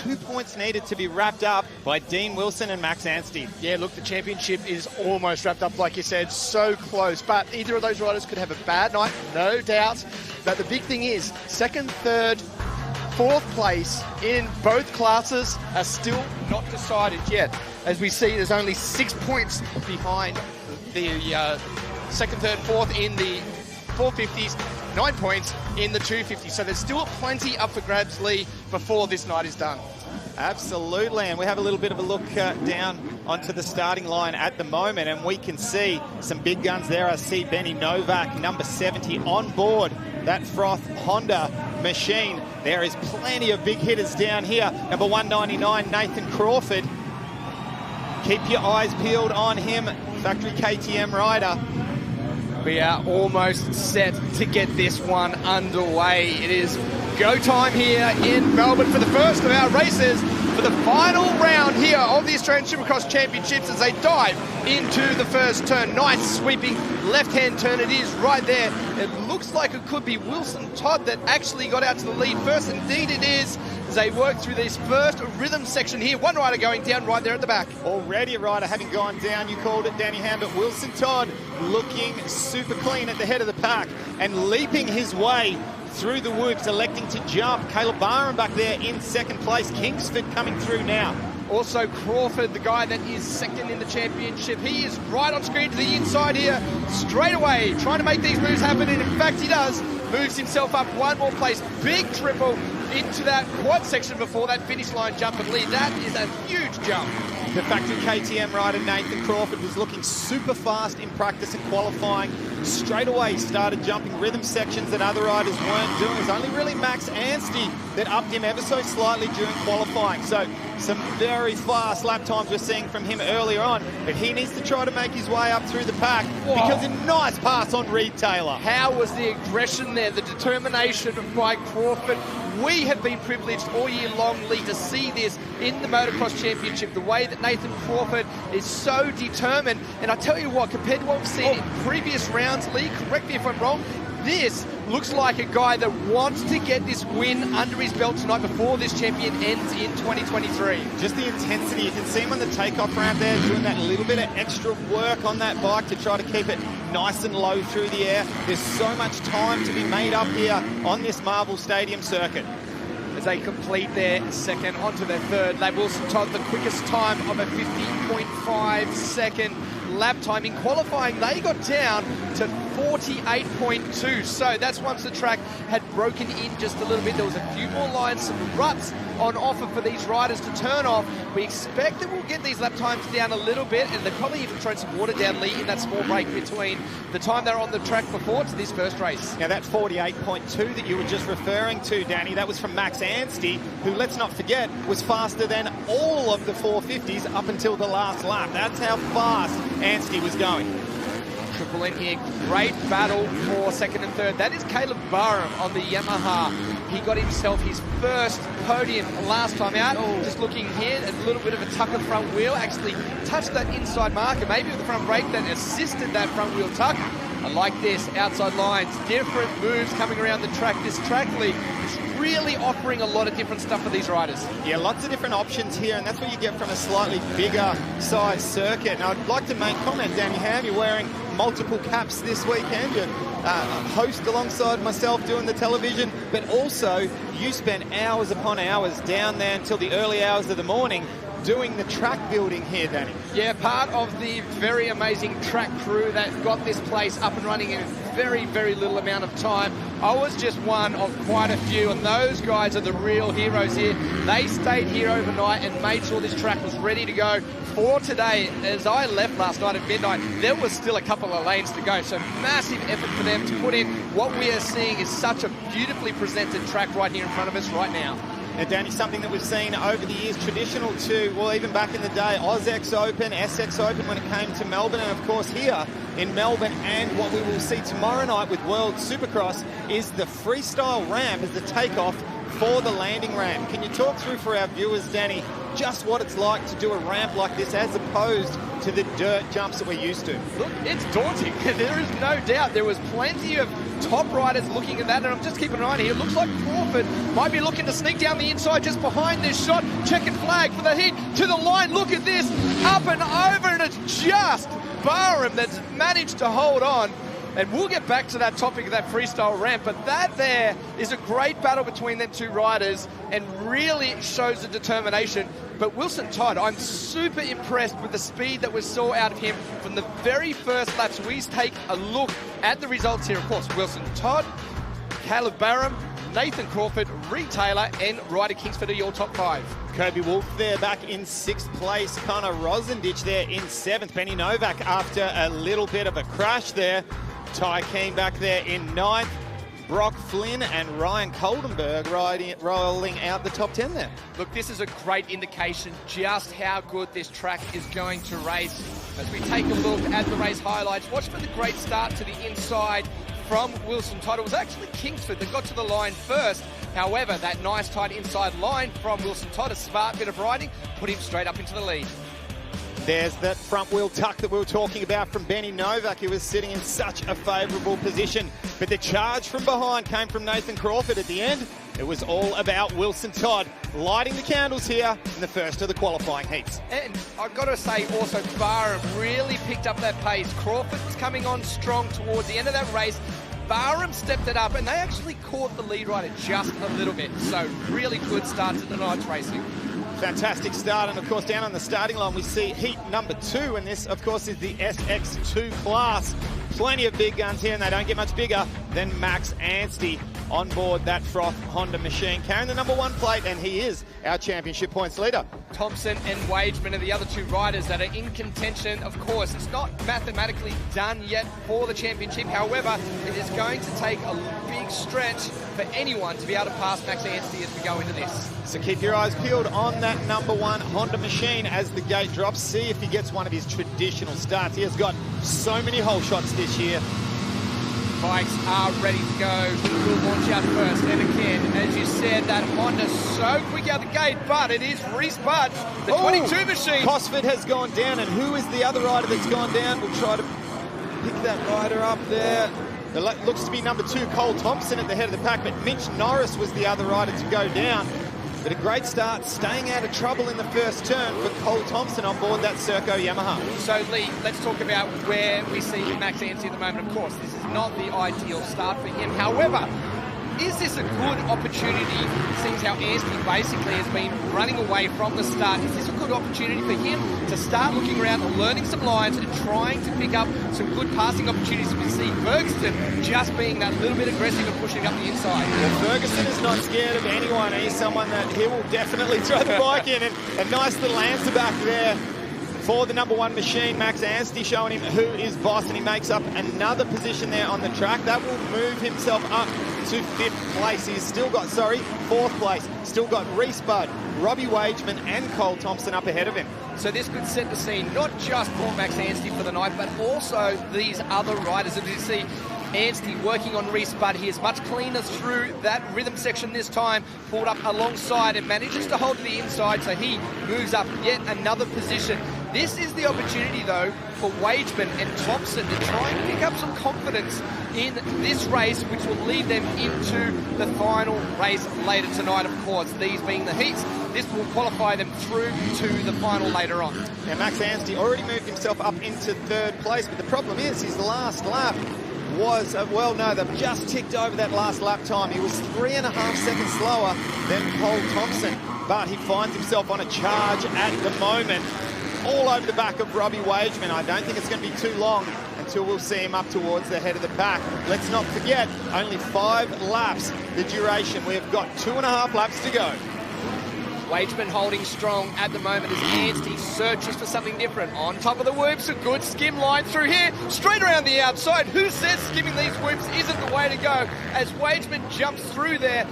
2 points needed to be wrapped up by Dean Wilson and Max Anstey. Yeah, look, the championship is almost wrapped up, like you said, so close. But either of those riders could have a bad night, no doubt. But the big thing is, second, third, fourth place in both classes are still not decided yet. As we see, there's only 6 points behind the second, third, fourth in the 450s, 9 points in the 250s. So there's still plenty up for grabs, Lee, before this night is done. Absolutely, and we have a little bit of a look down onto the starting line at the moment, and we can see some big guns there. I see Benny Novak, number 70, on board that Froth Honda machine. There is plenty of big hitters down here. Number 199, Nathan Crawford. Keep your eyes peeled on him, factory KTM rider. We are almost set to get this one underway. It is go time here in Melbourne for the first of our races for the final round here of the Australian Supercross Championships as they dive into the first turn. Nice sweeping left-hand turn it is right there. It looks like it could be Wilson Todd that actually got out to the lead first. Indeed it is, as they work through this first rhythm section here. One rider going down right there at the back. Already a rider having gone down, you called it, Danny Ham, but Wilson Todd looking super clean at the head of the pack and leaping his way through the woods, electing to jump. Caleb Barham back there in second place. Kingsford coming through now. Also Crawford, the guy that is second in the championship. He is right on screen to the inside here, straight away, trying to make these moves happen. And in fact, he does. Moves himself up one more place. Big triple into that quad section before that finish line jump. And Lee, that is a huge jump. The factory KTM rider Nathan Crawford was looking super fast in practice and qualifying. Straight away started jumping rhythm sections that other riders weren't doing. It was only really Max Anstey that upped him ever so slightly during qualifying. So some very fast lap times we're seeing from him earlier on, but he needs to try to make his way up through the pack. Whoa. Because a nice pass on Reed Taylor. How was the aggression there, the determination by Crawford? We have been privileged all year long, Lee, to see this in the Motocross Championship, the way that Nathan Crawford is so determined. And I tell you what, compared to what we've seen in previous rounds, Lee, correct me if I'm wrong, this looks like a guy that wants to get this win under his belt tonight before this champion ends in 2023. Just the intensity. You can see him on the takeoff ramp there doing that little bit of extra work on that bike to try to keep it nice and low through the air. There's so much time to be made up here on this Marvel Stadium circuit. As they complete their second onto their third lap, Wilson Todd, the quickest time of a 50.5 second lap time. In qualifying, they got down to 48.2. So that's once the track had broken in just a little bit. There was a few more lines, some ruts on offer for these riders to turn off. We expect that we'll get these lap times down a little bit, and they've probably even thrown some water down, Lee, in that small break between the time they were on the track before to this first race. Now that 48.2 that you were just referring to, Danny, that was from Max Anstey, who, let's not forget, was faster than all of the 450s up until the last lap. That's how fast Anstey was going. Triple in here, great battle for second and third. That is Caleb Barham on the Yamaha. He got himself his first podium last time out. Just looking here, a little bit of a tuck of the front wheel, actually touched that inside marker, maybe with the front brake that assisted that front wheel tuck. I like this, outside lines, different moves coming around the track. This track, Lee, is really offering a lot of different stuff for these riders. Yeah, lots of different options here, and that's what you get from a slightly bigger size circuit. And I'd like to make comment, Danny Ham, you're wearing multiple caps this weekend. You're host alongside myself doing the television, but also you spent hours upon hours down there until the early hours of the morning doing the track building here, Danny. Yeah, part of the very amazing track crew that got this place up and running in a very, very little amount of time. I was just one of quite a few, and those guys are the real heroes here. They stayed here overnight and made sure this track was ready to go for today. As I left last night at midnight, there was still a couple of lanes to go, so massive effort for them to put in. What we are seeing is such a beautifully presented track right here in front of us right now. Now, Danny, something that we've seen over the years, traditional to, well, even back in the day, AusX Open, SX Open when it came to Melbourne, and of course here in Melbourne, and what we will see tomorrow night with World Supercross is the freestyle ramp as the takeoff for the landing ramp. Can you talk through for our viewers, Danny, just what it's like to do a ramp like this as opposed to the dirt jumps that we're used to? Look, it's daunting. There is no doubt. There was plenty of top riders looking at that, and I'm just keeping an eye on here. It looks like Crawford might be looking to sneak down the inside just behind this shot. Checkered flag for the hit to the line. Look at this. Up and over, and it's just Barham that's managed to hold on. And we'll get back to that topic of that freestyle ramp, but that there is a great battle between them two riders and really shows the determination. But Wilson Todd, I'm super impressed with the speed that we saw out of him from the very first laps. We take a look at the results here. Of course, Wilson Todd, Caleb Barham, Nathan Crawford, Reed Taylor, and Ryder Kingsford are your top 5. Kobe Wolf there back in 6th place. Connor Rosendich there in 7th. Benny Novak after a little bit of a crash there. Ty Keane back there in 9th. Brock Flynn and Ryan Coldenberg rolling out the top 10 there. Look, this is a great indication just how good this track is going to race. As we take a look at the race highlights, watch for the great start to the inside from Wilson Todd. It was actually Kingsford that got to the line first. However, that nice tight inside line from Wilson Todd, a smart bit of riding, put him straight up into the lead. There's that front wheel tuck that we were talking about from Benny Novak. He was sitting in such a favourable position. But the charge from behind came from Nathan Crawford at the end. It was all about Wilson Todd lighting the candles here in the first of the qualifying heats. And I've got to say also, Barham really picked up that pace. Crawford was coming on strong towards the end of that race. Barham stepped it up and they actually caught the lead rider just a little bit. So really good start to tonight's racing. Fantastic start, and of course down on the starting line we see heat number 2, and this of course is the SX2 class. Plenty of big guns here, and they don't get much bigger than Max Anstey on board that Froth Honda machine, carrying the number 1 plate, and he is our championship points leader. Thompson and Wageman are the other 2 riders that are in contention. Of course, it's not mathematically done yet for the championship. However, it is going to take a big stretch for anyone to be able to pass Max Anstey as we go into this. So keep your eyes peeled on that number 1 Honda machine as the gate drops. See if he gets one of his traditional starts. He has got so many hole shots this year. Bikes are ready to go. We'll launch out first. And again, as you said, that Honda's so quick out the gate, but it is Reese Budd, the 22 machine. Cosford has gone down, and who is the other rider that's gone down? We'll try to pick that rider up there. It looks to be number 2, Cole Thompson at the head of the pack, but Mitch Norris was the other rider to go down. But a great start, staying out of trouble in the first turn for Cole Thompson on board that Serco Yamaha. So, Lee, let's talk about where we see Max Anstey at the moment. Of course, this is not the ideal start for him. However, is this a good opportunity, seeing how Anstey basically has been running away from the start? Is this a good opportunity for him to start looking around and learning some lines and trying to pick up some good passing opportunities? We see Ferguson just being that little bit aggressive and pushing up the inside. Well, Ferguson is not scared of anyone. He's someone that he will definitely throw the bike in, and a nice little answer back there for the number 1 machine. Max Anstey showing him who is boss, and he makes up another position there on the track. That will move himself up to 5th place. He's still got, 4th place. Still got Reese Budd, Robbie Wageman and Cole Thompson up ahead of him. So this could set the scene, not just for Max Anstey for the night, but also these other riders. As you see, Anstey working on Reese Budd. He is much cleaner through that rhythm section this time, pulled up alongside and manages to hold to the inside, so he moves up yet another position. This is the opportunity, though, for Wageman and Thompson to try and pick up some confidence in this race, which will lead them into the final race later tonight, of course. These being the heats, this will qualify them through to the final later on. Now, Max Anstey already moved himself up into 3rd place, but the problem is his last lap was, they've just ticked over that last lap time. He was 3.5 seconds slower than Cole Thompson, but he finds himself on a charge at the moment, all over the back of Robbie Wageman. I don't think it's going to be too long until we'll see him up towards the head of the pack. Let's not forget, only 5 laps, the duration. We've got 2.5 laps to go. Wageman holding strong at the moment as Anstey searches for something different. On top of the whoops, a good skim line through here, straight around the outside. Who says skimming these whoops isn't the way to go? As Wageman jumps through there,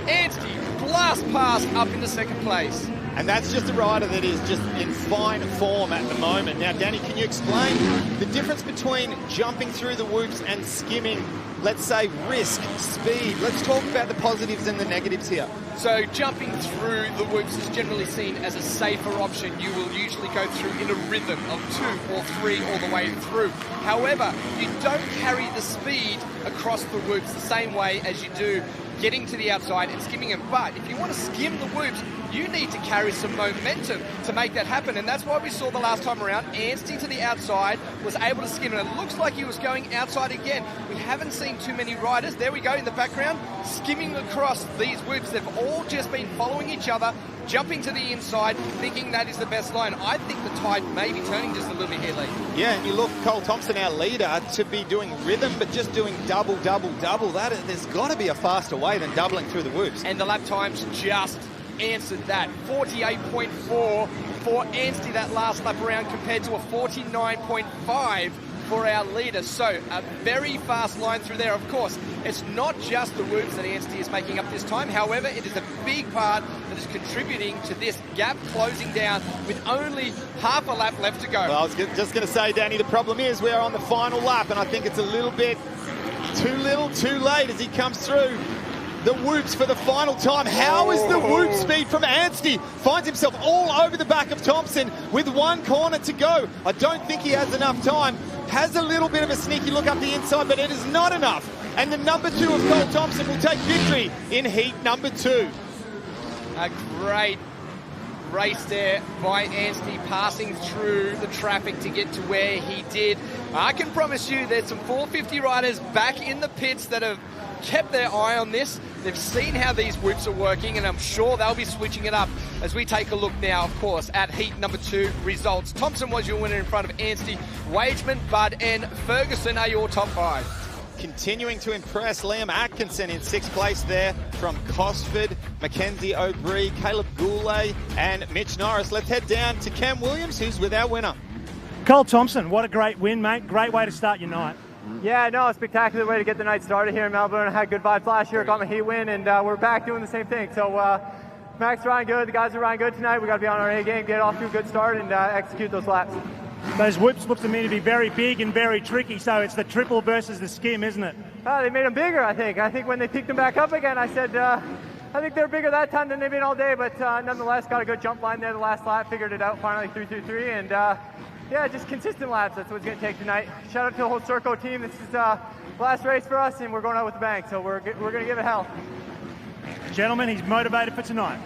Anstey blast past up into second place. And that's just a rider that is just in fine form at the moment. Now, Danny, can you explain the difference between jumping through the whoops and skimming, let's say, risk, speed? Let's talk about the positives and the negatives here. So jumping through the whoops is generally seen as a safer option. You will usually go through in a rhythm of 2 or 3 all the way through. However, you don't carry the speed across the whoops the same way as you do getting to the outside and skimming them. But if you want to skim the whoops, you need to carry some momentum to make that happen. And that's why we saw the last time around, Anstey to the outside was able to skim it. It looks like he was going outside again. We haven't seen too many riders. There we go in the background, skimming across these whoops. They've all just been following each other, jumping to the inside, thinking that is the best line. I think the tide may be turning just a little bit here, Lee. Yeah, and you look, Cole Thompson, our leader, to be doing rhythm, but just doing double, double, double. There's got to be a faster way than doubling through the whoops. And the lap times just answered that. 48.4 for Anstey that last lap around compared to a 49.5 for our leader. So a very fast line through there. Of course, it's not just the whoops that Anstey is making up this time. However, it is a big part that is contributing to this gap closing down with only half a lap left to go. Well, I was just going to say, Danny, the problem is we are on the final lap, and I think it's a little bit too little, too late as he comes through the whoops for the final time. How is the whoop speed from Anstey? Finds himself all over the back of Thompson with 1 corner to go. I don't think he has enough time. Has a little bit of a sneaky look up the inside, but it is not enough. And the number 2 of Cole Thompson will take victory in heat number 2. A great race there by Anstey, passing through the traffic to get to where he did. I can promise you there's some 450 riders back in the pits that have kept their eye on this. They've seen how these whoops are working, and I'm sure they'll be switching it up as we take a look now, of course, at heat number 2 results. Thompson was your winner in front of Anstey. Wageman, Budd and Ferguson are your top 5. Continuing to impress, Liam Atkinson in 6th place there from Cosford, Mackenzie O'Brien, Caleb Goulet and Mitch Norris. Let's head down to Cam Williams, who's with our winner. Cole Thompson, what a great win, mate. Great way to start your night. Yeah, no, a spectacular way to get the night started here in Melbourne. I had good vibes last year, got my heat win, and we're back doing the same thing. So Mac's riding good, the guys are riding good tonight. We got to be on our A game, get off to a good start, and execute those laps. Those whoops look to me to be very big and very tricky, so it's the triple versus the skim, isn't it? They made them bigger, I think. I think when they picked them back up again, I said, I think they're bigger that time than they've been all day, but nonetheless, got a good jump line there the last lap, figured it out finally 3-2-3, and yeah, just consistent laps. That's what it's going to take tonight. Shout out to the whole Serco team. This is the last race for us, and we're going out with a bang, so we're going to give it hell. Gentlemen, he's motivated for tonight.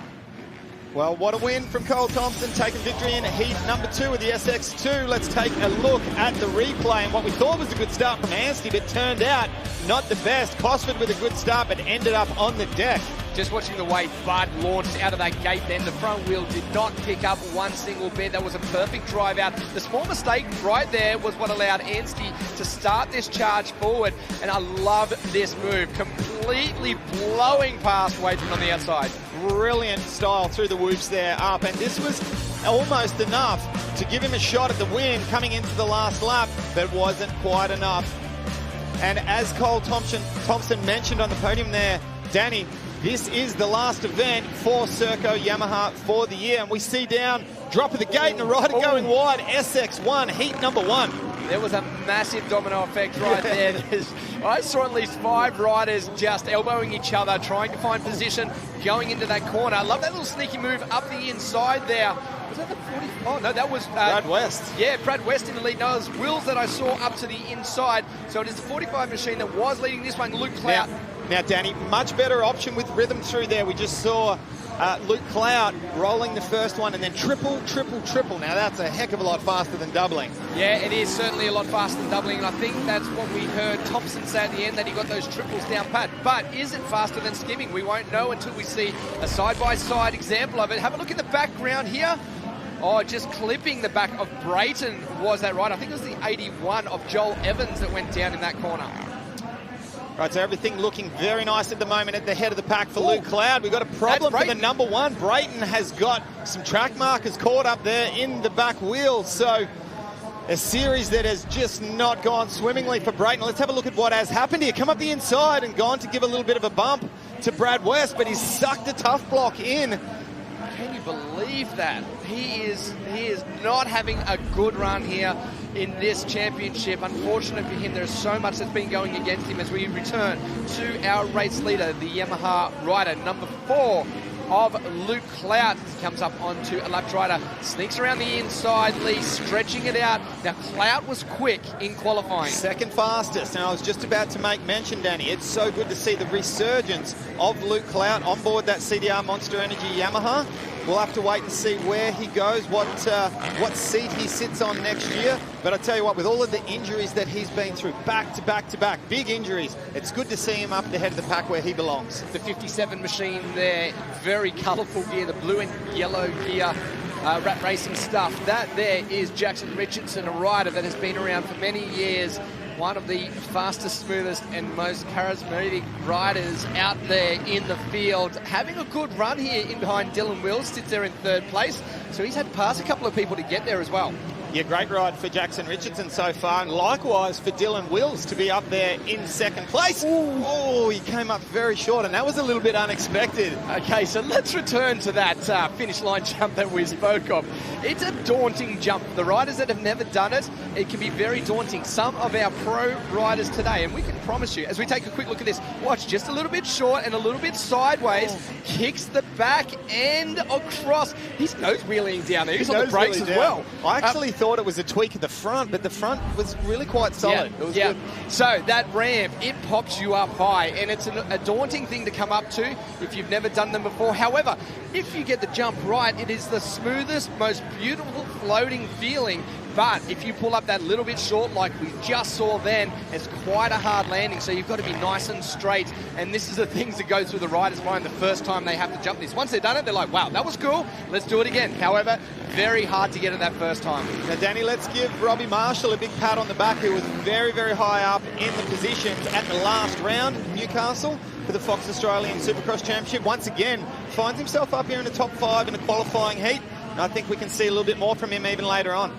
Well, what a win from Cole Thompson, taking victory in heat number 2 of the SX2. Let's take a look at the replay and what we thought was a good start from Anstey, but turned out not the best. Cosford with a good start, but ended up on the deck. Just watching the way Bud launched out of that gate then, the front wheel did not pick up one single bit. That was a perfect drive out. The small mistake right there was what allowed Anstey to start this charge forward, and I love this move. Completely blowing past Wageman on the outside. Brilliant style through the whoops there up, and this was almost enough to give him a shot at the win coming into the last lap, but wasn't quite enough. And as Cole Thompson mentioned on the podium there, Danny, this is the last event for Serco Yamaha for the year, and we see down, drop of the gate and a rider going wide, SX1, heat number 1. There was a massive domino effect right there. I saw at least 5 riders just elbowing each other, trying to find position, going into that corner. I love that little sneaky move up the inside there. Was that the 40? Oh, no, that was... Brad West. Yeah, Brad West in the lead. No, it was Wills that I saw up to the inside. So it is the 45 machine that was leading this one, Luke Clout. Now, Danny, much better option with rhythm through there. We just saw Luke Clout rolling the first one and then triple, triple, triple. Now, that's a heck of a lot faster than doubling. Yeah, it is certainly a lot faster than doubling, and I think that's what we heard Thompson say at the end, that he got those triples down pat. But is it faster than skimming? We won't know until we see a side-by-side example of it. Have a look in the background here. Oh, just clipping the back of Brayton was that right? I think it was the 81 of Joel Evans that went down in that corner. Right, so everything looking very nice at the moment at the head of the pack for Luke Cloud. We've got a problem for the number 1. Brayton has got some track markers caught up there in the back wheel. So a series that has just not gone swimmingly for Brayton. Let's have a look at what has happened here. Come up the inside and gone to give a little bit of a bump to Brad West, but he's sucked a tough block in. Can you believe that? He is not having a good run here in this championship. Unfortunate for him, there's so much that's been going against him as we return to our race leader, the Yamaha rider, number 4 of Luke Clout. He comes up onto a lap rider, sneaks around the inside, Lee stretching it out. Now, Clout was quick in qualifying. Second fastest, and I was just about to make mention, Danny, it's so good to see the resurgence of Luke Clout on board that CDR Monster Energy Yamaha. We'll have to wait and see where he goes, what seat he sits on next year. But I tell you what, with all of the injuries that he's been through, back to back to back, big injuries, it's good to see him up at the head of the pack where he belongs. The 57 machine there, very colourful gear, the blue and yellow gear, rat racing stuff. That there is Jackson Richardson, a rider that has been around for many years. One of the fastest, smoothest and most charismatic riders out there in the field. Having a good run here in behind Dylan Wills, sits there in 3rd place. So he's had to pass a couple of people to get there as well. Yeah, great ride for Jackson Richardson so far, and likewise for Dylan Wills to be up there in 2nd place. Oh, he came up very short, and that was a little bit unexpected. Okay, so let's return to that finish line jump that we spoke of. It's a daunting jump. The riders that have never done it, it can be very daunting. Some of our pro riders today, and we can promise you, as we take a quick look at this, watch, just a little bit short and a little bit sideways, kicks the back end across. He's nose wheeling down there. He's on the brakes as well. I actually thought it was a tweak at the front, but the front was really quite solid. Yeah, it was good. So that ramp, it pops you up high, and it's a daunting thing to come up to if you've never done them before. However, if you get the jump right, it is the smoothest, most beautiful floating feeling. But if you pull up that little bit short like we just saw then, it's quite a hard landing, so you've got to be nice and straight. And this is the things that go through the rider's mind the first time they have to jump this. Once they've done it, they're like, wow, that was cool, let's do it again. However, very hard to get it that first time. Now, Danny, let's give Robbie Marshall a big pat on the back, who was very, very high up in the positions at the last round, Newcastle, for the Fox Australian Supercross Championship. Once again, finds himself up here in the top 5 in the qualifying heat, and I think we can see a little bit more from him even later on.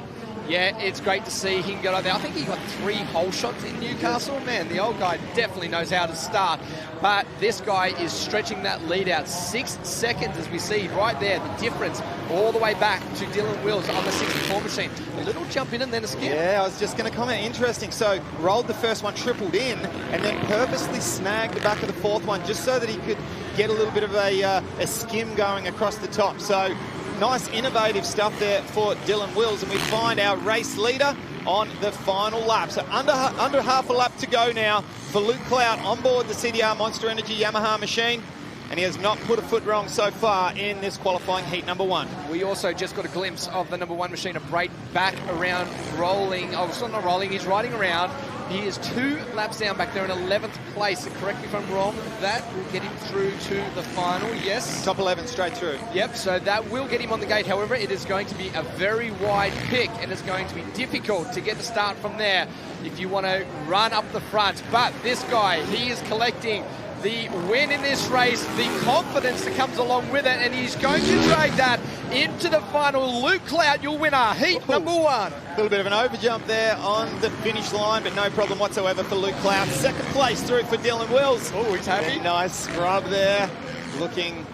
Yeah, it's great to see him get out there. I think he got 3 hole shots in Newcastle. Man, the old guy definitely knows how to start. But this guy is stretching that lead out 6 seconds, as we see right there, the difference all the way back to Dylan Wills on the 64 machine. A little jump in and then a skip. Yeah, I was just going to comment. Interesting. So rolled the first one, tripled in, and then purposely snagged the back of the 4th one just so that he could get a little bit of a skim going across the top. So nice innovative stuff there for Dylan Wills, and we find our race leader on the final lap. So under half a lap to go now for Luke Clout on board the CDR Monster Energy Yamaha machine, and he has not put a foot wrong so far in this qualifying heat number 1. We also just got a glimpse of the number 1 machine, a break back around rolling. Oh, it's not rolling, he's riding around. He is 2 laps down back there in 11th place. Correct me if I'm wrong. That will get him through to the final, yes? Top 11 straight through. Yep, so that will get him on the gate. However, it is going to be a very wide pick, and it's going to be difficult to get the start from there if you want to run up the front. But this guy, he is collecting the win in this race, the confidence that comes along with it, and he's going to drag that into the final. Luke Clout, your winner, heat number 1. A little bit of an overjump there on the finish line, but no problem whatsoever for Luke Clout. 2nd place through for Dylan Wills. Oh, he's happy. Yeah, nice scrub there, looking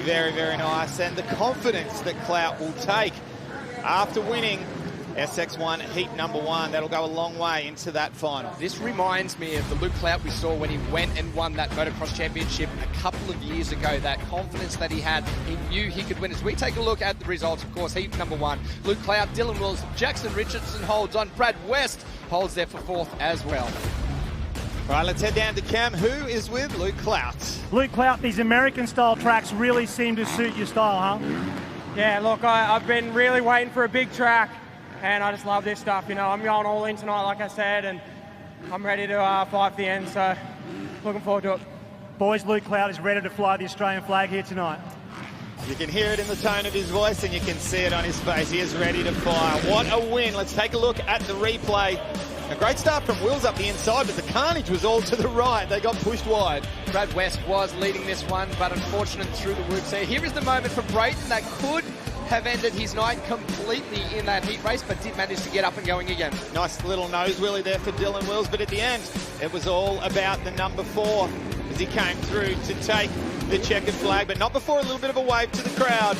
very, very nice. And the confidence that Clout will take after winning SX1 heat number 1, that'll go a long way into that final. This reminds me of the Luke Clout we saw when he went and won that motocross championship a couple of years ago. That confidence that he had, he knew he could win. As we take a look at the results, of course, heat number 1, Luke Clout, Dylan Wills, Jackson Richardson holds on, Brad West holds there for 4th as well. All right, let's head down to Cam, who is with Luke Clout. Luke Clout, these American-style tracks really seem to suit your style, huh? Yeah, look, I've been really waiting for a big track, and I just love this stuff. You know, I'm going all in tonight, like I said, and I'm ready to fight for the end, so looking forward to it. Boys, Luke Clout is ready to fly the Australian flag here tonight. You can hear it in the tone of his voice, and you can see it on his face. He is ready to fire. What a win. Let's take a look at the replay. A great start from Wills up the inside, but the carnage was all to the right. They got pushed wide. Brad West was leading this one, but unfortunate through the woods there. Here is the moment for Brayton that could have ended his night completely in that heat race, but did manage to get up and going again. Nice little nose wheelie there for Dylan Wills, but at the end, it was all about the number 4. as he came through to take the checkered flag, but not before a little bit of a wave to the crowd.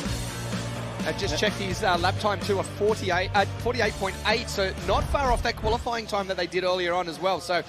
I've just checked his lap time to a 48.8, so not far off that qualifying time that they did earlier on as well. So